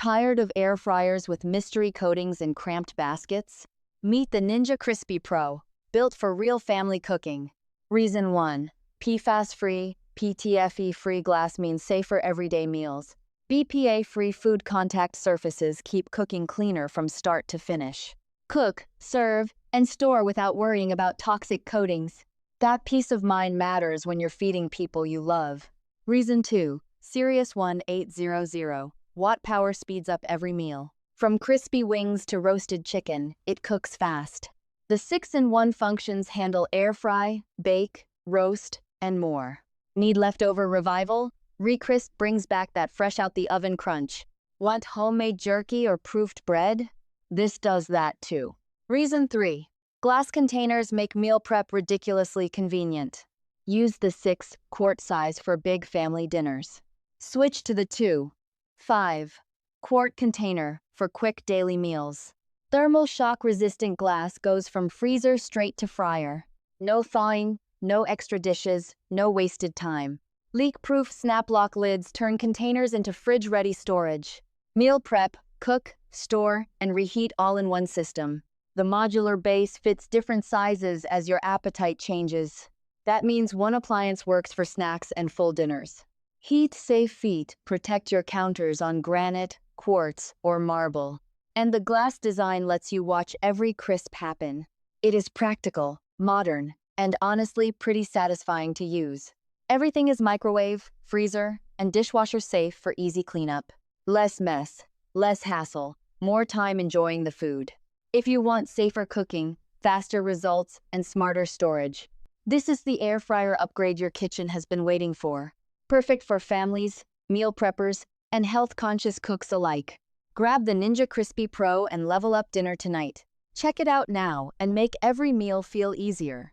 Tired of air fryers with mystery coatings and cramped baskets? Meet the Ninja Crispi Pro, built for real family cooking. Reason 1. PFAS-free, PTFE-free glass means safer everyday meals. BPA-free food contact surfaces keep cooking cleaner from start to finish. Cook, serve, and store without worrying about toxic coatings. That peace of mind matters when you're feeding people you love. Reason 2. Sirius 1800. Watt power speeds up every meal. From crispy wings to roasted chicken, it cooks fast. The 6-in-1 functions handle air fry, bake, roast, and more. Need leftover revival? Recrisp brings back that fresh out the oven crunch. Want homemade jerky or proofed bread? This does that too. Reason 3. Glass containers make meal prep ridiculously convenient. Use the 6-quart size for big family dinners. Switch to the 2.5-quart container for quick daily meals. Thermal shock-resistant glass goes from freezer straight to fryer. No thawing, no extra dishes, no wasted time. Leak-proof snap-lock lids turn containers into fridge-ready storage. Meal prep, cook, store, and reheat all in one system. The modular base fits different sizes as your appetite changes. That means one appliance works for snacks and full dinners. Heat-safe feet protect your counters on granite, quartz, or marble. And the glass design lets you watch every crisp happen. It is practical, modern, and honestly pretty satisfying to use. Everything is microwave, freezer, and dishwasher safe for easy cleanup. Less mess, less hassle, more time enjoying the food. If you want safer cooking, faster results, and smarter storage, this is the air fryer upgrade your kitchen has been waiting for. Perfect for families, meal preppers, and health-conscious cooks alike. Grab the Ninja Crispi Pro and level up dinner tonight. Check it out now and make every meal feel easier.